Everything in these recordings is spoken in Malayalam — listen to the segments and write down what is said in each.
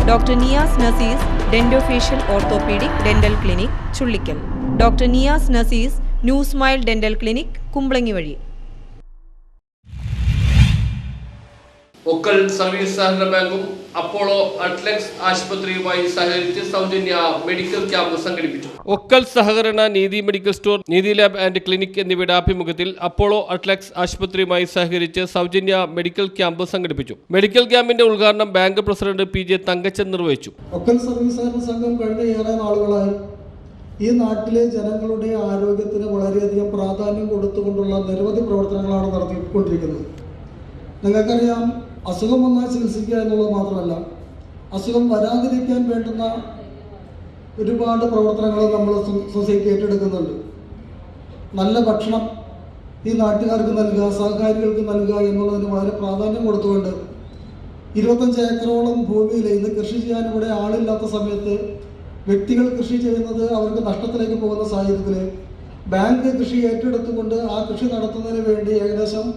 Doctor Niyas Nasees dentofacial orthopaedic dental clinic Chullickal, doctor Niyas Nasees new smile dental clinic Kumbalangi വഴി. ഒക്കൽ സർവീസ് സഹകരണ ബാങ്കും അപ്പോളോ അറ്റ്ലക്സ് ആശുപത്രിയുമായി സഹകരിച്ച് സൗജന്യ മെഡിക്കൽ ക്യാമ്പ് സംഘടിപ്പിച്ചു. ഒക്കൽ സഹകരണ നീതി മെഡിക്കൽ സ്റ്റോർ, നീതി ലാബ് ആൻഡ് ക്ലിനിക് എന്നിവയുടെ ആഭിമുഖ്യത്തിൽ അപ്പോളോ അറ്റ്ലക്സ് ആശുപത്രിയുമായി സഹകരിച്ച് സൗജന്യ മെഡിക്കൽ ക്യാമ്പ് സംഘടിപ്പിച്ചു. മെഡിക്കൽ ക്യാമ്പിന്റെ ഉദ്ഘാടനം ബാങ്ക് പ്രസിഡന്റ് PJ തങ്കച്ചൻ നിർവഹിച്ചു. ഒക്കൽ സർവീസ് സഹകരണ സംഘം കഴിഞ്ഞ ഏറെ നാളുകളായി ഈ നാട്ടിലെ ജനങ്ങളുടെ ആരോഗ്യത്തിന് വളരെയധികം പ്രാധാന്യം കൊടുത്തുകൊണ്ടുള്ള നിരവധി പ്രവർത്തനങ്ങളാണ് നടത്തിക്കൊണ്ടിരിക്കുന്നത്. നിങ്ങൾക്കറിയാം, അസുഖം വന്നാൽ ചികിത്സിക്കുക എന്നുള്ളത് മാത്രമല്ല, അസുഖം വരാതിരിക്കാൻ വേണ്ടുന്ന ഒരുപാട് പ്രവർത്തനങ്ങൾ നമ്മൾ സൊസൈറ്റി ഏറ്റെടുക്കുന്നുണ്ട്. നല്ല ഭക്ഷണം ഈ നാട്ടുകാർക്ക് നൽകുക, സഹകാരികൾക്ക് നൽകുക എന്നുള്ളതിന് വളരെ പ്രാധാന്യം കൊടുത്തുകൊണ്ട് 25 ഏക്കറോളം ഭൂമിയിൽ ഇന്ന് കൃഷി ചെയ്യാൻ ഇവിടെ ആളില്ലാത്ത സമയത്ത് വ്യക്തികൾ കൃഷി ചെയ്യുന്നത് അവർക്ക് നഷ്ടത്തിലേക്ക് പോകുന്ന സാഹചര്യത്തിൽ ബാങ്ക് കൃഷി ഏറ്റെടുത്തുകൊണ്ട് ആ കൃഷി നടത്തുന്നതിന് വേണ്ടി ഏകദേശം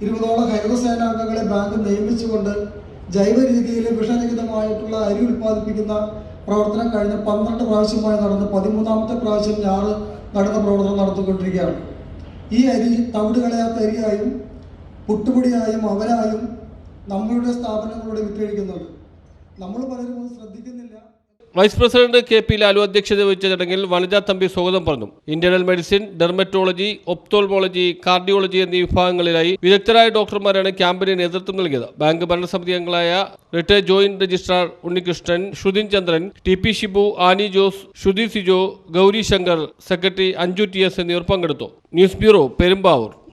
20ഓളം ഹരിതസേനാംഗങ്ങളെ ബാങ്ക് നിയമിച്ചുകൊണ്ട് ജൈവ രീതിയിൽ വിഷരഹിതമായിട്ടുള്ള അരി ഉൽപ്പാദിപ്പിക്കുന്ന പ്രവർത്തനം കഴിഞ്ഞ 12 പ്രാവശ്യമായി നടന്ന് 13ാമത്തെ പ്രാവശ്യം ഞാൻ നടന്ന പ്രവർത്തനം നടത്തിക്കൊണ്ടിരിക്കുകയാണ്. ഈ അരി തവിട് കളയാത്ത അരിയായും പുട്ടുപൊടിയായും അവരായും നമ്മളുടെ സ്ഥാപനങ്ങളുടെ വിറ്റഴിക്കുന്നുണ്ട്. നമ്മൾ പലരും അത് ശ്രദ്ധിക്കുന്നില്ല. വൈസ് പ്രസിഡന്റ് KP ലാലു അധ്യക്ഷത വഹിച്ച ചടങ്ങിൽ വനിതാ തമ്പി സ്വാഗതം പറഞ്ഞു. ഇന്റേണൽ മെഡിസിൻ, ഡെർമറ്റോളജി, ഒപ്തോൾമോളജി, കാർഡിയോളജി എന്നീ വിഭാഗങ്ങളിലായി വിദഗ്ധരായ ഡോക്ടർമാരാണ് ക്യാമ്പിന് നേതൃത്വം നൽകിയത്. ബാങ്ക് ഭരണസമിതി അംഗങ്ങളായ retired joint registrar Unnikrishnan, Shruthin Chandran, TP Shibu, Annie Jose, Shruthi Sijo, Gauri Shankar, secretary Anju TS എന്നിവർ പങ്കെടുത്തു. News bureau, Perumbavoor.